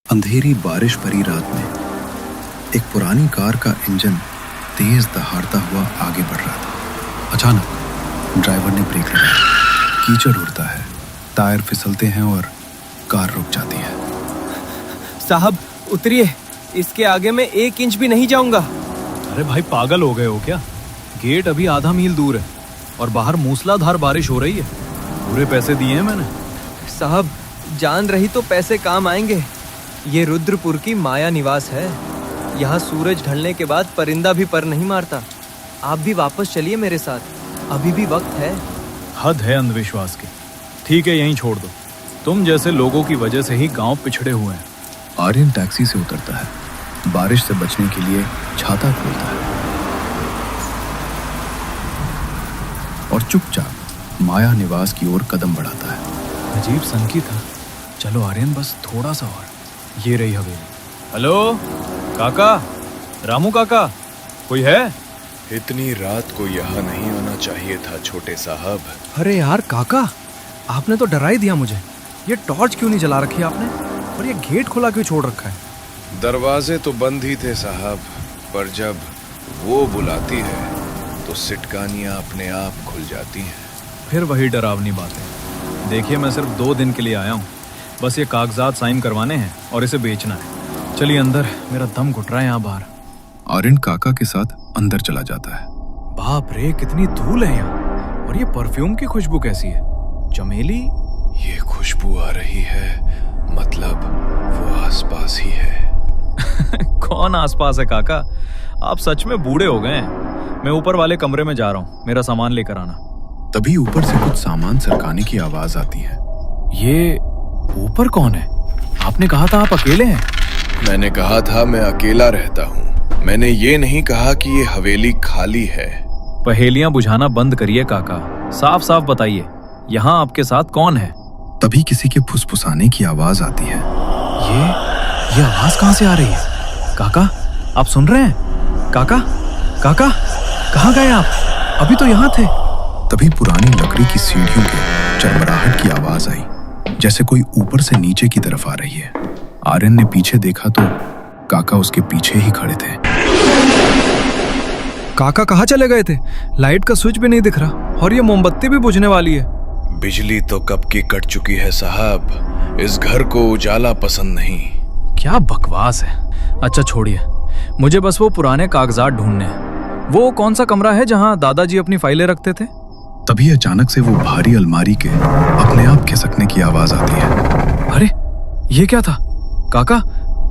अंधेरी बारिश भरी रात में एक पुरानी कार का इंजन तेज दहाड़ता हुआ आगे बढ़ रहा था। अचानक ड्राइवर ने ब्रेक लगाया। कीचड़ उड़ता है, टायर फिसलते हैं और कार रुक जाती है। साहब उतरिए, इसके आगे मैं 1 इंच भी नहीं जाऊंगा। अरे भाई पागल हो गए हो क्या? गेट अभी आधा मील दूर है और बाहर मूसलाधार बारिश हो रही है। पूरे पैसे दिए हैं मैंने। साहब जान रही तो पैसे काम आएंगे। ये रुद्रपुर की माया निवास है। यहाँ सूरज ढलने के बाद परिंदा भी पर नहीं मारता। आप भी वापस चलिए मेरे साथ, अभी भी वक्त है। हद है अंधविश्वास की। ठीक है यहीं छोड़ दो। तुम जैसे लोगों की वजह से ही गांव पिछड़े हुए हैं। आर्यन टैक्सी से उतरता है, बारिश से बचने के लिए छाता खोलता है और चुपचाप माया निवास की ओर कदम बढ़ाता है। अजीब सनकी था। चलो आर्यन बस थोड़ा सा और। ये रही हवेली। हेलो काका, रामू काका, कोई है? इतनी रात को यहाँ नहीं आना चाहिए था छोटे साहब। अरे यार काका, आपने तो डरा ही दिया मुझे। ये टॉर्च क्यों नहीं जला रखी आपने? और ये गेट खुला क्यों छोड़ रखा है? दरवाजे तो बंद ही थे साहब, पर जब वो बुलाती है तो सिटकानियाँ अपने आप खुल जाती हैं। फिर वही डरावनी बातें। देखिए मैं सिर्फ 2 दिन के लिए आया हूँ। बस ये कागजात साइन करवाने हैं और इसे बेचना है। चलिए अंदर, मेरा दम घुट रहा है यहाँ बाहर। आर्यन काका के साथ अंदर चला जाता है। बाप रे, कितनी धूल है यहाँ। और ये परफ्यूम की खुशबू कैसी है? चमेली? ये खुशबू आ रही है, मतलब वो आसपास ही है। कौन आसपास है काका? आप सच में बूढ़े हो गए हैं। मैं ऊपर वाले कमरे में जा रहा हूँ, मेरा सामान लेकर आना। तभी ऊपर से कुछ सामान सरकाने की आवाज आती है। ये ऊपर कौन है? आपने कहा था आप अकेले हैं। मैंने कहा था मैं अकेला रहता हूँ। मैंने ये नहीं कहा कि ये हवेली खाली है। पहेलियां बुझाना बंद करिए काका, साफ साफ बताइए, यहाँ आपके साथ कौन है? तभी किसी के फुसफुसाने की आवाज आती है। ये आवाज कहाँ से आ रही है? काका आप सुन रहे हैं? काका काका कहाँ गए आप? अभी तो यहाँ थे। तभी पुरानी लकड़ी की सीढ़ियों के चरमराहट की आवाज आई, जैसे कोई ऊपर से नीचे की तरफ आ रही है। आर्यन ने पीछे देखा तो काका उसके पीछे ही खड़े थे। काका कहाँ चले गए थे? लाइट का स्विच भी नहीं दिख रहा और ये मोमबत्ती भी बुझने वाली है। बिजली तो कब की कट चुकी है साहब। इस घर को उजाला पसंद नहीं। क्या बकवास है। अच्छा छोड़िए, मुझे बस वो पुराने कागजात ढूंढने हैं। वो कौन सा कमरा है जहाँ दादाजी अपनी फाइलें रखते थे? तभी अचानक से वो भारी अलमारी के अपने आप खिसकने की आवाज आती है। अरे ये क्या था? काका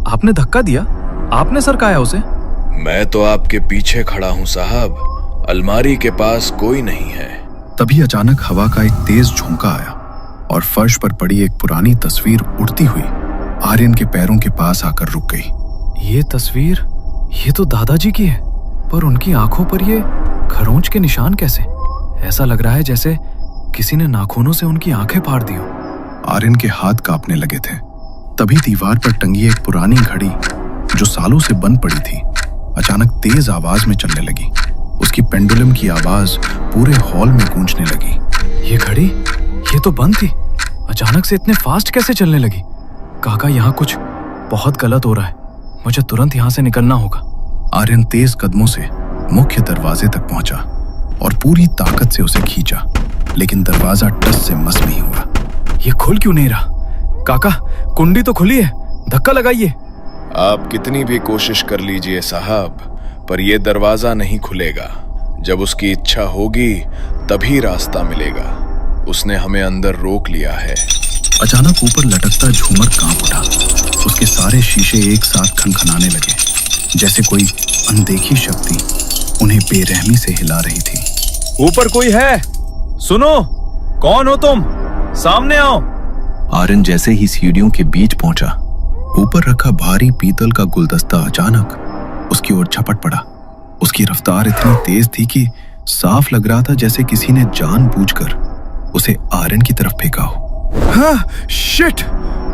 आपने धक्का दिया? आपने सरकाया उसे? मैं तो आपके पीछे खड़ा हूँ साहब। अलमारी के पास कोई नहीं है। तभी अचानक हवा का एक तेज झोंका आया और फर्श पर पड़ी एक पुरानी तस्वीर उड़ती हुई आर्यन के पैरों के पास आकर रुक गई। ये तस्वीर, ये तो दादाजी की है, पर उनकी आंखों पर ये खरोंच के निशान कैसे? ऐसा लग रहा है जैसे किसी ने नाखूनों से उनकी आंखें फाड़ दी हो। आर्यन के हाथ कांपने लगे थे। तभी दीवार पर टंगी एक पुरानी घड़ी जो सालों से बंद पड़ी थी, अचानक तेज आवाज में चलने लगी। उसकी पेंडुलम की आवाज पूरे हॉल में गूंजने लगी। ये घड़ी, ये तो बंद थी, अचानक से इतने फास्ट कैसे चलने लगी? काका यहाँ कुछ बहुत गलत हो रहा है। मुझे तुरंत यहाँ से निकलना होगा। आर्यन तेज कदमों से मुख्य दरवाजे तक पहुंचा और पूरी ताकत से उसे खींचा, लेकिन दरवाजा टस से मस नहीं हुआ। ये खुल क्यों नहीं रहा? काका कुंडी तो खुली है, धक्का लगाइए। आप कितनी भी कोशिश कर लीजिए साहब, पर यह दरवाजा नहीं खुलेगा। जब उसकी इच्छा होगी तभी रास्ता मिलेगा। उसने हमें अंदर रोक लिया है। अचानक ऊपर लटकता झूमर कांप उठा। उसके सारे शीशे एक साथ खनखनाने लगे, जैसे कोई अनदेखी शक्ति उन्हें बेरहमी से हिला रही थी। ऊपर कोई है? सुनो, कौन हो तुम? सामने आओ। आर्यन जैसे ही सीढ़ियों के बीच पहुंचा, ऊपर रखा भारी पीतल का गुलदस्ता अचानक उसकी ओर झपट पड़ा। उसकी रफ्तार इतनी तेज थी कि साफ लग रहा था जैसे किसी ने जानबूझकर उसे आर्यन की तरफ फेंका हो। हाँ, शिट!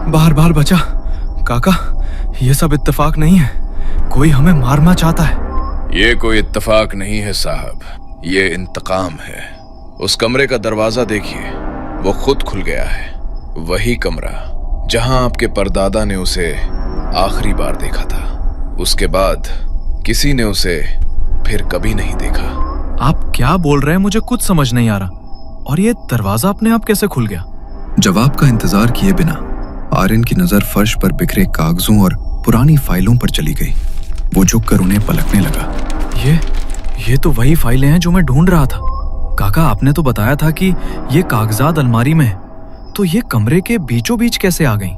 बार बचा। काका ये सब इत्तेफाक नहीं है, कोई हमें मारना चाहता है। ये कोई इत्तेफाक नहीं है साहब, ये इंतकाम है। उस कमरे का दरवाजा देखिए, वो खुद खुल गया है। वही कमरा जहां आपके परदादा ने उसे आखिरी बार देखा था। उसके बाद किसी ने उसे फिर कभी नहीं देखा। आप क्या बोल रहे हैं? मुझे कुछ समझ नहीं आ रहा। और ये दरवाजा अपने आप कैसे खुल गया? जवाब का इंतजार किए बिना आर्यन की नजर फर्श पर बिखरे कागजों और पुरानी फाइलों पर चली गई। वो झुककर उन्हें पलटने लगा। ये तो वही फाइलें हैं जो मैं ढूंढ रहा था। काका, आपने तो बताया था कि ये कागजात अलमारी में है, तो ये कमरे के बीचों बीच कैसे आ गईं?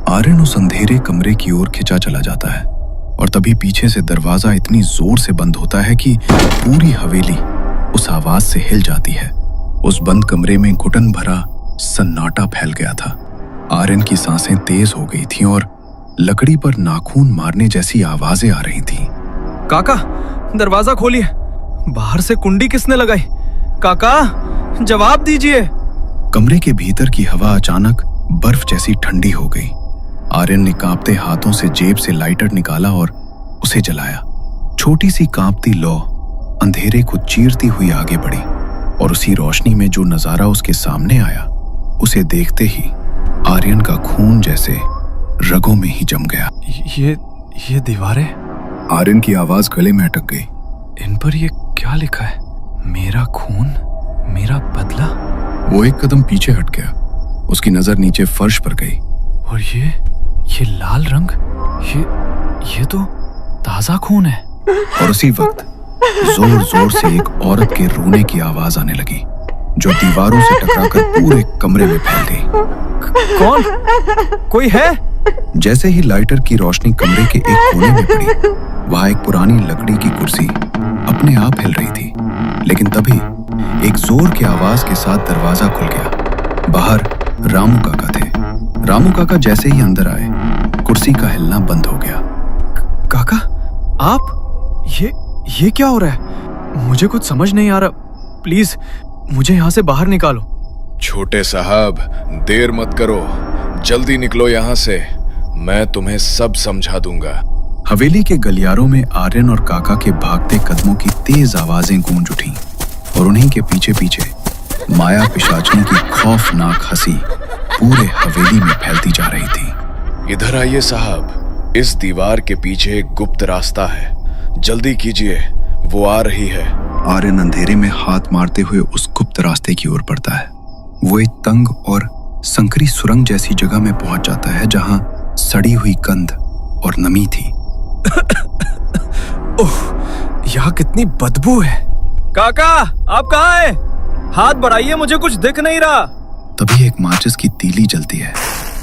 आर्यन उस अंधेरे कमरे की ओर खिंचा चला जाता है और तभी पीछे से दरवाजा इतनी जोर से बंद होता है कि पूरी हवेली उस आवाज से हिल जाती है। उस बंद कमरे में घुटन भरा सन्नाटा फैल गया था। आर्यन की सांसें तेज हो गई थीं और लकड़ी पर नाखून मारने जैसी आवाजें आ रही थीं। काका, दरवाजा खोलिए। बाहर से कुंडी किसने लगाई? काका, जवाब दीजिए। कमरे के भीतर की हवा अचानक बर्फ जैसी ठंडी हो गई। आर्यन ने कांपते हाथों से जेब से लाइटर निकाला और उसे जलाया। छोटी सी कांपती लौ अंधेरे को चीरती हुई आगे बढ़ी और उसी रोशनी में जो नजारा उसके सामने आया, उसे देखते ही आर्यन का खून जैसे रगों में ही जम गया। ये दीवारें? आर्यन की आवाज गले में अटक गई। इन पर ये क्या लिखा है? मेरा खून, मेरा बदला। वो एक कदम पीछे हट गया। उसकी नजर नीचे फर्श पर गई। और ये लाल रंग, ये तो ताजा खून है। और उसी वक्त जोर जोर से एक औरत के रोने की आवाज आने लगी, जो दीवारों से टकराकर पूरे कमरे में फैल गई। कौन? कोई है? जैसे ही लाइटर की रोशनी कमरे के एक कोने में पड़ी, वहां एक पुरानी लकड़ी की कुर्सी अपने आप हिल रही थी। लेकिन तभी एक जोर की आवाज के साथ दरवाजा खुल गया। बाहर रामू काका थे। रामू काका जैसे ही अंदर आए, कुर्सी का हिलना बंद हो गया। काका, आप? ये क्या हो रहा है? मुझे कुछ समझ नहीं आ रहा। प्लीज मुझे यहाँ से बाहर निकालो। छोटे साहब, देर मत करो, जल्दी निकलो यहाँ से। मैं तुम्हें सब समझा दूंगा। हवेली के गलियारों में आर्यन और काका के भागते कदमों की तेज आवाजें गूंज उठीं और उन्हीं के पीछे पीछे माया पिशाचनी की खौफनाक हंसी पूरे हवेली में फैलती जा रही थी। इधर आइए साहब, इस दीवार के पीछे एक गुप्त रास्ता है, जल्दी कीजिए, वो आ रही है। आर्यन अंधेरे में हाथ मारते हुए उस गुप्त रास्ते की ओर बढ़ता है। वो एक तंग और संकरी सुरंग जैसी जगह में पहुंच जाता है, जहां सड़ी हुई गंध और नमी थी। ओह, यहाँ कितनी बदबू है। काका, आप कहाँ हैं? हाथ बढ़ाइए, मुझे कुछ दिख नहीं रहा। तभी एक माचिस की तीली जलती है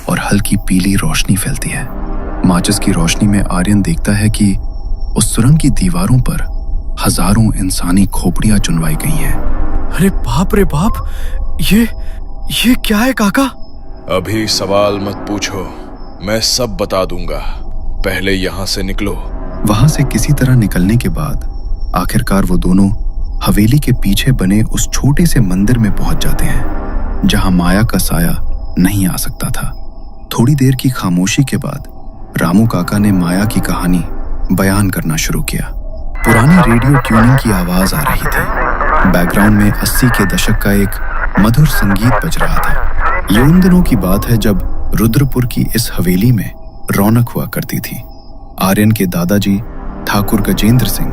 और हल्की पीली रोशनी फैलती है। माचिस की रोशनी में आर्यन देखता है कि उस सुरंग की दीवारों पर हजारों इंसानी खोपड़ियां चुनवाई गई हैं। अरे बाप रे बाप, ये क्या है काका? अभी सवाल मत पूछो, मैं सब बता दूंगा, पहले यहाँ से निकलो। वहां से किसी तरह निकलने के बाद आखिरकार वो दोनों हवेली के पीछे बने उस छोटे से मंदिर में पहुंच जाते हैं, जहां माया का साया नहीं आ सकता था। थोड़ी देर की खामोशी के बाद रामू काका ने माया की कहानी बयान करना शुरू किया। पुरानी रेडियो ट्यूनिंग की आवाज आ रही थी। बैकग्राउंड में 80 के दशक का एक मधुर संगीत बज रहा था। ये उन दिनों की बात है जब रुद्रपुर की इस हवेली में रौनक हुआ करती थी। आर्यन के दादाजी ठाकुर गजेंद्र सिंह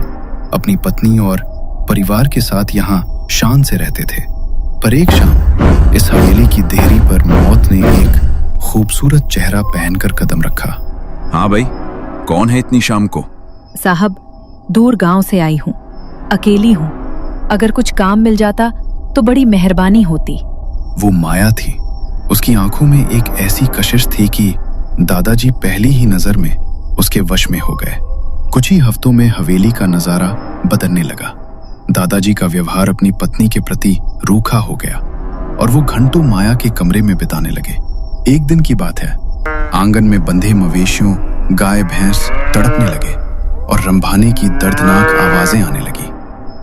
अपनी पत्नी और परिवार के साथ यहाँ शान से रहते थे। पर एक शाम इस हवेली की देहरी पर मौत ने एक खूबसूरत चेहरा पहनकर कदम रखा। हाँ भाई, कौन है इतनी शाम को? साहब, दूर गांव से आई हूँ, अकेली हूँ। अगर कुछ काम मिल जाता तो बड़ी मेहरबानी होती। वो माया थी। उसकी आंखों में एक ऐसी कशिश थी कि दादाजी पहली ही नजर में उसके वश में हो गए। कुछ ही हफ्तों में हवेली का नजारा बदलने लगा। दादाजी का व्यवहार अपनी पत्नी के प्रति रूखा हो गया और वो घंटों माया के कमरे में बिताने लगे। एक दिन की बात है, आंगन में बंधे मवेशियों, गाय भैंस तड़पने लगे और रंभाने की दर्दनाक आवाजें आने लगी।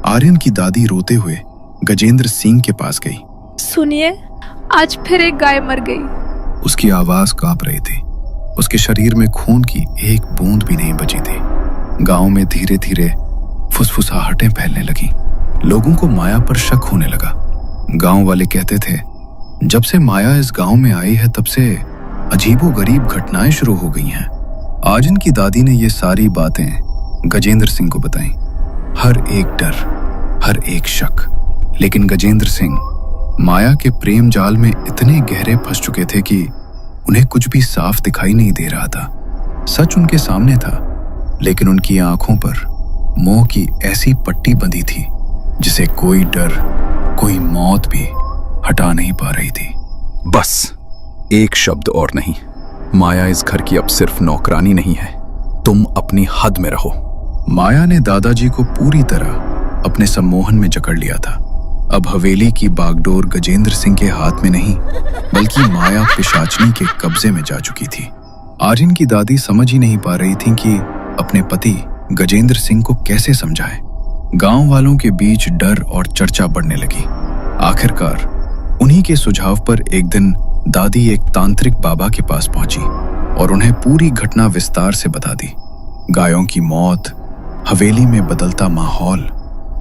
आर्यन की दादी रोते हुए गजेंद्र सिंह के पास गई। सुनिए, आज फिर एक गाय मर गई। उसकी आवाज कांप रही थी। उसके शरीर में खून की एक बूंद भी नहीं बची थी। गांव में धीरे धीरे फुसफुसाहटें फैलने लगी। लोगों को माया पर शक होने लगा। गांव वाले कहते थे, जब से माया इस गांव में आई है तब से अजीबोगरीब घटनाएं शुरू हो गई हैं। आर्यन की दादी ने ये सारी बातें गजेंद्र सिंह को बताई। हर एक डर, हर एक शक। लेकिन गजेंद्र सिंह माया के प्रेम जाल में इतने गहरे फंस चुके थे कि उन्हें कुछ भी साफ दिखाई नहीं दे रहा था। सच उनके सामने था, लेकिन उनकी आंखों पर मोह की ऐसी पट्टी बंधी थी जिसे कोई डर, कोई मौत भी हटा नहीं पा रही थी। बस एक शब्द और नहीं। माया इस घर की अब सिर्फ नौकरानी नहीं है, तुम अपनी हद में रहो। माया ने दादाजी को पूरी तरह अपने सम्मोहन में जकड़ लिया था। अब हवेली की बागडोर गजेंद्र सिंह के हाथ में नहीं, बल्कि माया पिशाचनी के कब्जे में जा चुकी थी। आर्यन की दादी समझ ही नहीं पा रही थी कि अपने पति गजेंद्र सिंह को कैसे समझाए। गांव वालों के बीच डर और चर्चा बढ़ने लगी। आखिरकार उन्हीं के सुझाव पर एक दिन दादी एक तांत्रिक बाबा के पास पहुंची और उन्हें पूरी घटना विस्तार से बता दी। गायों की मौत, हवेली में बदलता माहौल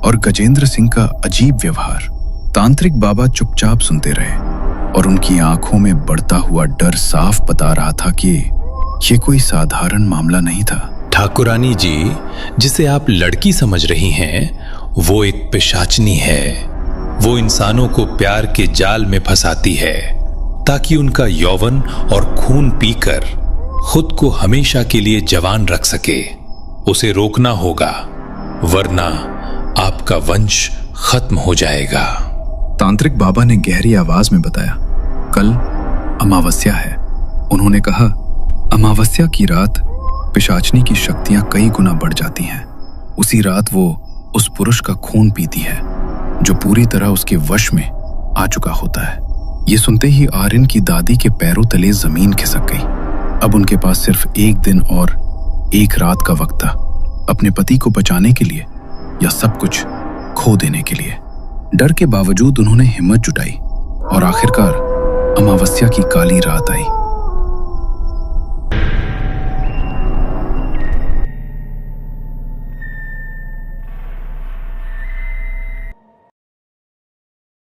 और गजेंद्र सिंह का अजीब व्यवहार। तांत्रिक बाबा चुपचाप सुनते रहे और उनकी आंखों में बढ़ता हुआ डर साफ बता रहा था कि ये कोई साधारण मामला नहीं था। ठाकुरानी जी, जिसे आप लड़की समझ रही हैं, वो एक पिशाचनी है। वो इंसानों को प्यार के जाल में फंसाती है ताकि उनका यौवन और खून पीकर खुद को हमेशा के लिए जवान रख सके। उसे रोकना होगा, वरना आपका वंश खत्म हो जाएगा। तांत्रिक बाबा ने गहरी आवाज में बताया, कल अमावस्या है। उन्होंने कहा, अमावस्या की रात पिशाचनी की शक्तियां कई गुना बढ़ जाती हैं। उसी रात वो उस पुरुष का खून पीती है जो पूरी तरह उसके वश में आ चुका होता है। ये सुनते ही आर्यन की दादी के पैरों तले जमीन खिसक गई। अब उनके पास सिर्फ एक दिन और एक रात का वक्त था, अपने पति को बचाने के लिए या सब कुछ खो देने के लिए। डर के बावजूद उन्होंने हिम्मत जुटाई और आखिरकार अमावस्या की काली रात आई।